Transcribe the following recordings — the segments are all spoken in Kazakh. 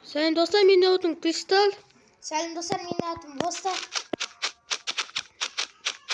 Selam dostlar, benim adım Kristal. Selam dostlar, benim adım Bosta.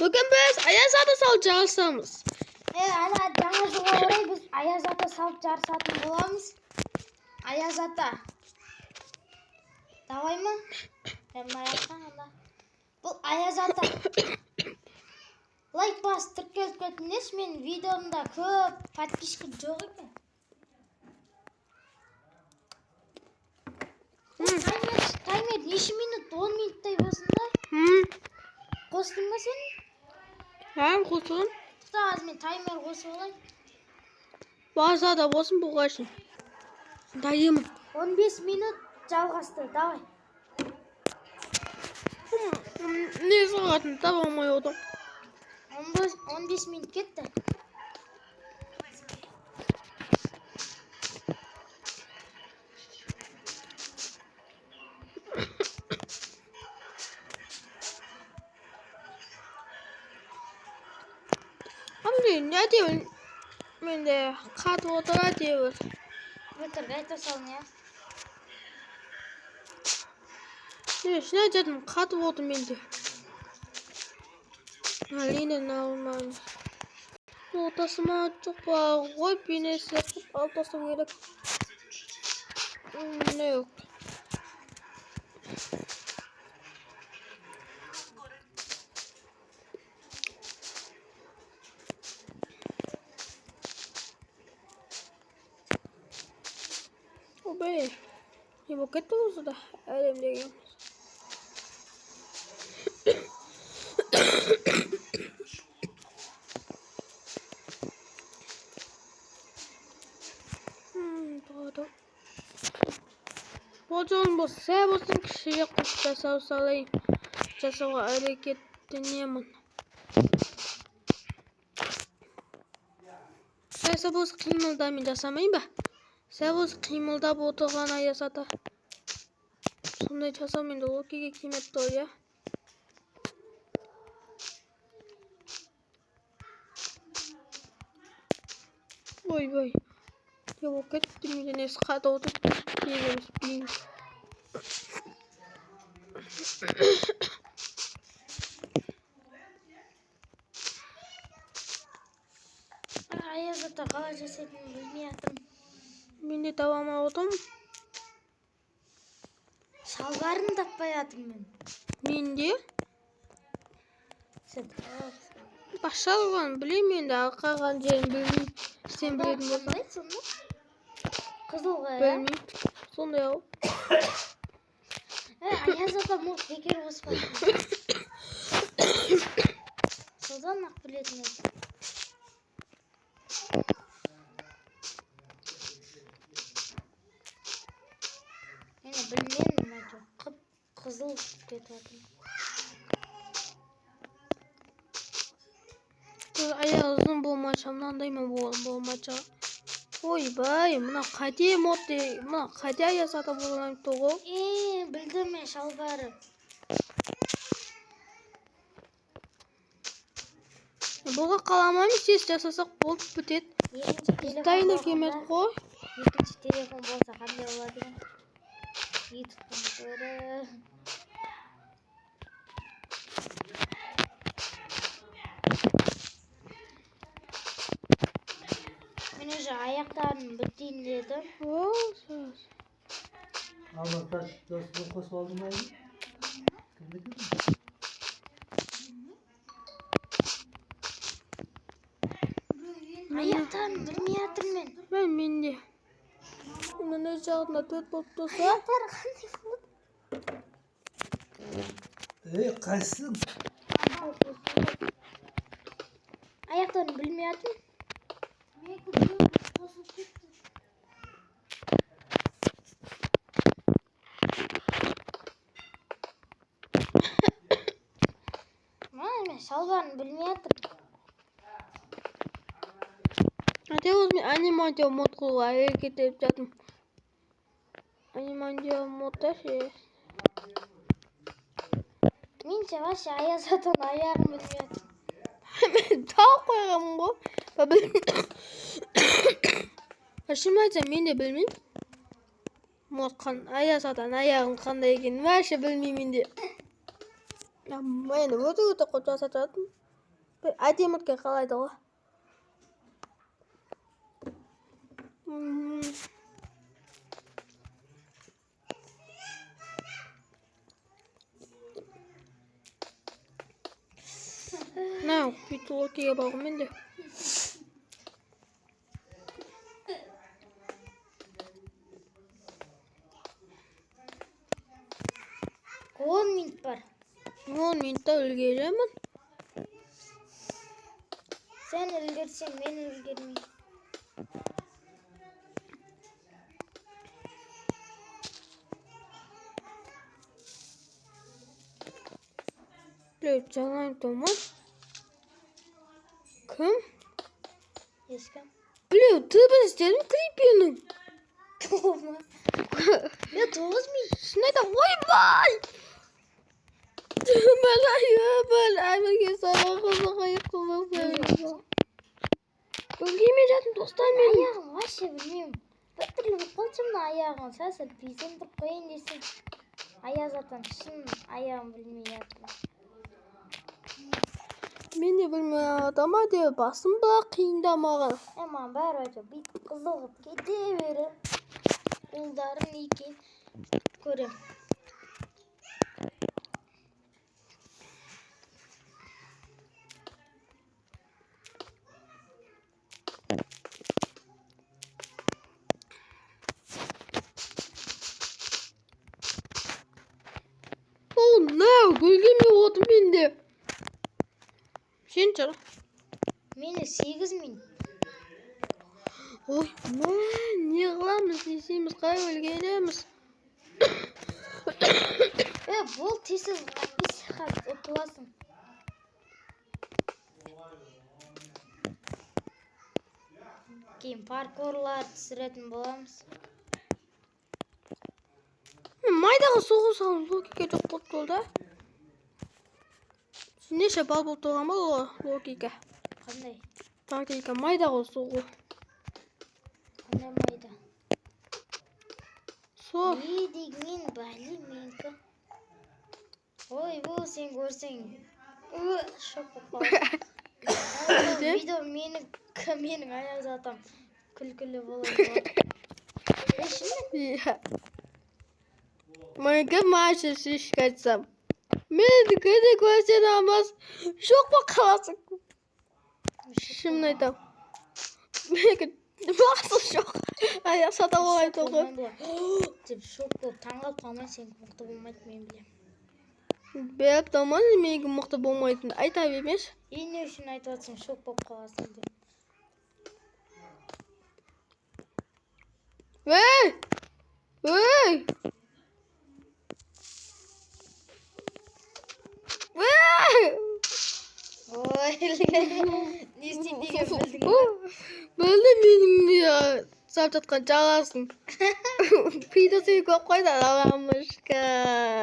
Bugün biz Ayaz Ata salıp jarışamiz. Ana жаңа жылға орай biz Ayaz Ata салып жарысатын боламыз. Ayaz Ata. Давай mı? Ben ayaktan anda. Bu Ayaz Ata. Лайк басып тіркеліп кетіңдерші, менің видеомда көп подписчик жоқ екен. Таймер неше минут? 10 минуттай болсын да. Қостың ба сен? Қосылым. Тұта, мен таймер қосып алайын. Барса да болсын бұға үшін. Дайымын. 15 минут жалғасты, давай. Не сағатын таба алмай отырмын. 15 минут кетті. Ne diyorsun? Ben de kat otura diyor. Ötür, qayta salın ya. Ne dedim? Kat oldum ben de. Alina normal. Ortasıma çok var. Koy beni sıkıp altası gerek. Ne yok. O be. Ya bu kötü olsa da elimde doğru. Bozun bu sebozun kişiye kuşta savsalayım. Жасауға әрекеттенемін. Себоз қимылдамен жасамайын ба? Себоз қимылдап отырған Ayaz Ата. Сондай жасаумен де логикаға келмей тұр, я. Ой. Я ол кетті мені несі қат отырып келеміз білейміз. Ayaz Ata қалай жасайтынын білмей жатырмын. Мен де таба алмай отырмын. Шалбарын таппай жатырмын. Мен де Сен шалбарын білемін, енді қалған жерін білмеймін. Сен білетін болсаң. қандай сонда? Қызылға, я? Білмеймін. Сондай ау. Ayaz Ata мұқ бекер қоспайды. Содан ақ білетін еді. Мені білмеймін, қып-қызыл кетіп жатыр. Ayaz'ın болмаша, мынандай ма болмаша. Ойбай, мына қате модды, мына қате Ayaz Ата болған тоғы. Білдім мен шалбары. Бұға қаламаймыз, тез жасасақ болып бітеді. Дайында кемет қой. Екінші телефон болса қандай болады екен? Ютубтан көріп. Мен уже аяқтарын бітейін дедім. Söz. Ama kaç dostum kos oldu mu? Аяқтарын білмей жатырмын мен. Мен де. Мына жағында төрт болып тұрса. Аяқтары қандай болады? Kaçsın. Аяқтарын білмей жатырмын. Мен шалбарын білмей жатырмын. Мен анимация мод қылуға әрекет етіп жатырмын. Анимация модта ше. Менше вообще Ayaz Ata'nın ayağını білмей жатырмын. Мен тағы қойғанмын ғой. Шын айтсам мен де білмеймін. Motkan Ayaz atan ayağın qanday ekenini vaşa bilmeymin de. Meni o'ta qo'cha satadim. Ademurga qalaydi o. Ne? Bir Loki'ye bakın ben de. On minut var. 10 minutda ulgeraman. Sen ulgursan men ulgurmayman. Jangan Toman. Kim? Eskam. Blue, tövbe istedim klip yanım. Toma. Ya 9 min. Sneda vay vay. Ben ayımı sana kızı kayıp kızı. Giyemeyeceğim dostlar benim. Ayağım var ya bilmiyorum. Bir türlü bir kolçumda ayağım. Sen bizim de koyun desin. Ayağı zaten şimdi ayağım bilmiyorum. Ben de bilmiyorum ama diyor basın bırakayım da mağara. Ama barıca bir kızılıp gidiverir. Kuldarın iken görüm. Oh no, gülgüm yoğurdum ben de. Sen çara. Meni 8 min. Oy man, ne kılamız diyeceğimiz kaybol gelemiz. Bol tesiz bir saat otulasın. Keyin parkurlar түсіретін боламыз. Maydağı soğuk salın Loki'ye çok mutlu oldu. Neşe bal buldu ama o Loki'ye. Қандай? Loki'ye maydağı soğuk. Қандай майда? Soğuk. Не деген бәлеменкі. Ой, бұл сен көрсең. Шок болып қалды. Видео менің аяқ затам күлкілі болады. Ya. Mayga maaşı şişkatsam. Ben de gözden almaz. Şok bakalasın. Şimdi aytam. Nasıl şok? Ay sata olaydı o. Деп шок болып таңғалып қалмай сен мықты болмайды мен білемін. Бәп таман менің мықты болмайтын айта бермеш. Не үшін айтып жатсың шок болып қаласың деп. Ey! Ey! Ey! Ой, не істейді білдің ба? Böyle benim ya. Saptatkan çalasın. Videosu көп қойды аламышка.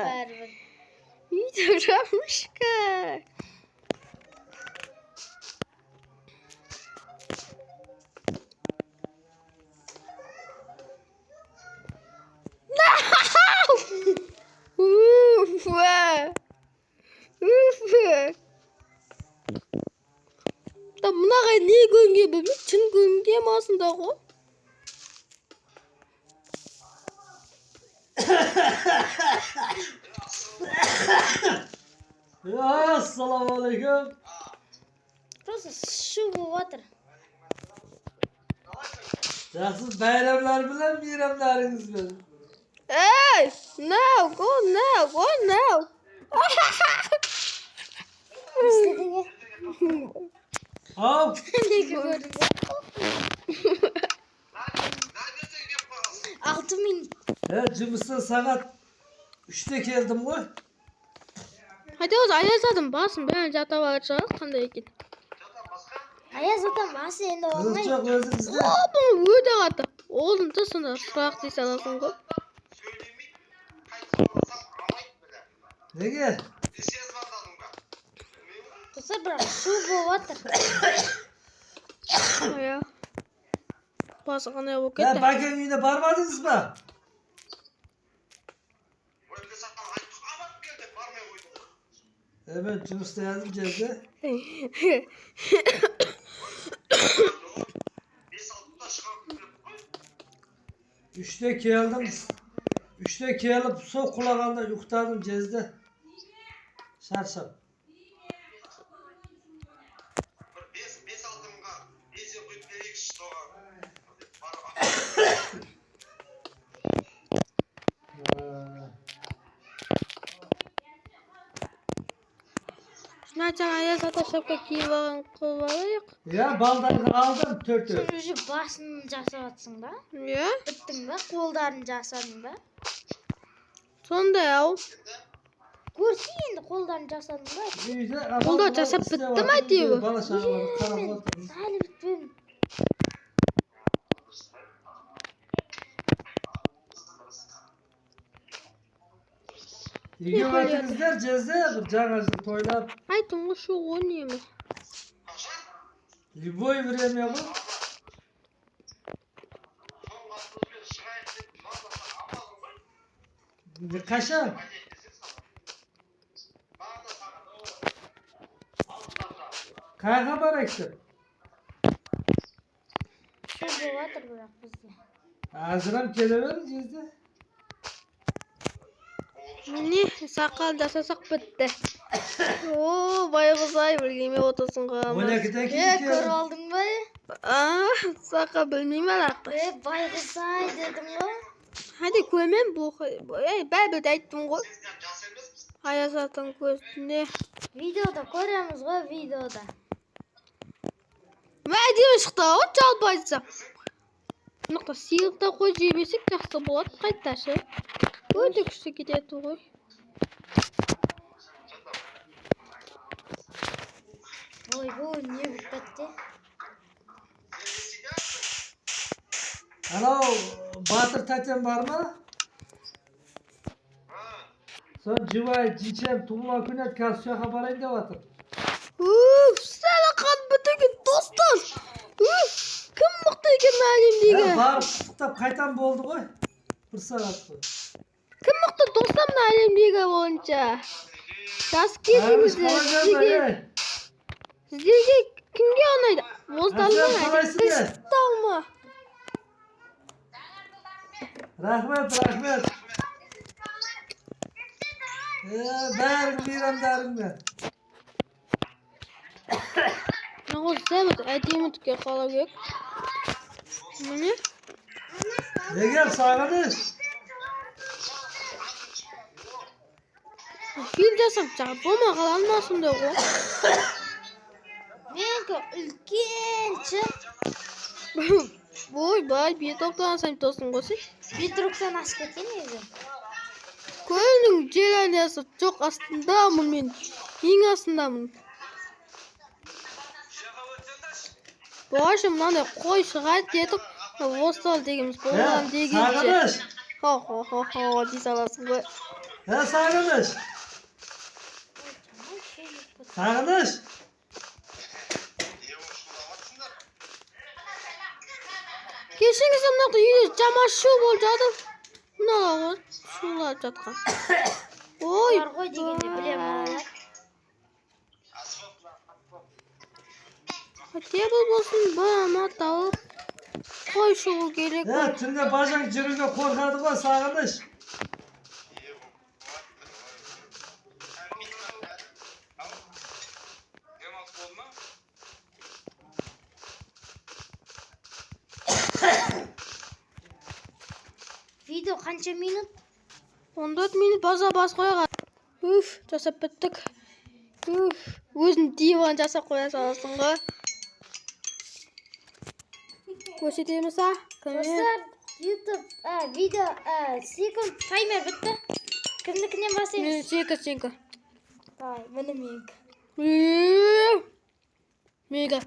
Бәрібір. Видео жамышка. Да мынаған не көнге білмей чын көнге масында ғой. Assalamualaikum. Просто шу болып жатыр. Yaxshi bayramlar bilan bayramlaringiz bilan. Hey! No! Go now! Go now! İstediğine. Hop. Ne gördün? 6 min. Evet, cımısın saat 3'te geldim bu. Hadi o zaman ayazadım basın ben jata varacağız qanday ekan. Ayaz zaten bası endi olmay. Kızılcak özünüzde. Bu öde qatı. Oğlum da sana sırak deyse alasın go. Nege? Tutsa bırak şu болып жатыр. Ya. Bası qanday olub Ya ketdi. Bakan uyuna barmadınız mı? Evet, Cunus'ta yazdım cezde. Üçte geldim. Üçte gelip sol kulağında yukarıdım cezde. Şarşap. Şuna açan Ayaz ata şapka kiyip algan kız var yok. Ya baldarını aldım Sen törtü. уже başını jasabatsың da? Ya. Bittің ба? Қолдарын жасадың ба? Sonda ya. Көрсей енді қолдарын жасадың ба? Қолда жасап бітті ма дейі? Bana şarabı karab oturmuş. Әлі бітпедім. İki vakitizler cezde canacı toylap. Ay tungu şu o niye mi? Любой время bu. Kaşan. Kayga var ekti. Şu болатыр бірақ бізде. Azıram kelever cezde. Mini sakal жасасақ бітті. Oo байғыз ай білгеме отырсын қамыз. 12'den Көріп алдың ба? Сақал білмеймін алақты. Байғұс ай дедім ғой. Hadi koymam bu. Ben de ayттım ғой. Ayaz atın көзіне. Видеода көреміз ғой, видеода. Мәдем шықты ғой, жалпы айтсам. Мықты сыйлықта қой жебесек жақсы болады қайташы. Өте күшті кетеді ғой. Ой, не бітті? Alo Batır Tatem var mı? Son civay cicem tuğla künet kasya haberinde batır. Sana kan bütün dostlar. Kim mıқты екен мәлім Ya дейгі. barıp tutup kaytan boldu koy. Bir saat bu. Kim mıқты достам мәлім дейгі бойынша. Жас кезіңізде сіздерге кімге ұнайды? Боздалмай кристалмы? Rahmet. Bärim biramdarimden. Нағыз сәбіт әдемі түке қала кек. Міне? Ne gel sağınız? Film жасап жағып болма қаланмасын да ғой. Менікі үлкенші. Ойбай, бет оқтансам тосын қосын. Бетруксан асып кеткен егі. Көлдің жер айнасы жоқ астындамын мен. Ең астындамын. Башы мынандай қой шығады дедік. Остал дегеніміз болған дегенше. Sağınız. Хо дей саласың ғой. Sağınız. Sağınız. Кешіңізде мынақты үйде жамаш шу болып жатыр. Мыналар шулап жатқан. Ой, Бар ғой дегенде білемін. Тебіл болсын бана тауып қой шығу керек. Tünde bacak cürüge korkadı koy sağınız. Видео қанша минут? 14 минут база бас қойған. Жасап біттік. Өзін диван жасап қоя саласың ғой. Көрсетеміз а? Достар, YouTube видео секунд таймер бітті. Кімдікінен басаймыз? Сенкі. Давай, міне менікі. Мега.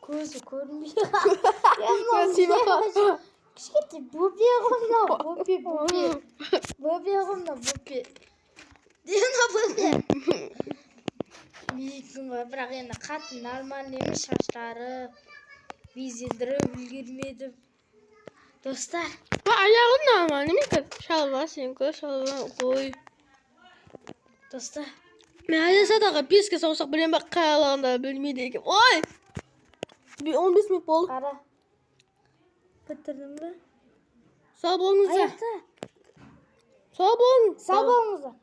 Көзі көрінбей. Спасибо. Кішкентай бөпе ғымна, бөпе ғымна. Дена бөпе. Мейкін ғой, бірақ енді қатын нормальный емес, шаштары безендіріп үлгермедім. Dostlar. Bak ayağın da ama ne mi? Şalvar sen koy şalvar koy. Dostlar. Ben Ayasat'a biz kez olsak benim bak kayalarında bilmeydi ki. Oy! Bir 15 minut bol. Kara. Bitirdim de. Sabunumuza. Ayakta. Sabun. Sabahımıza.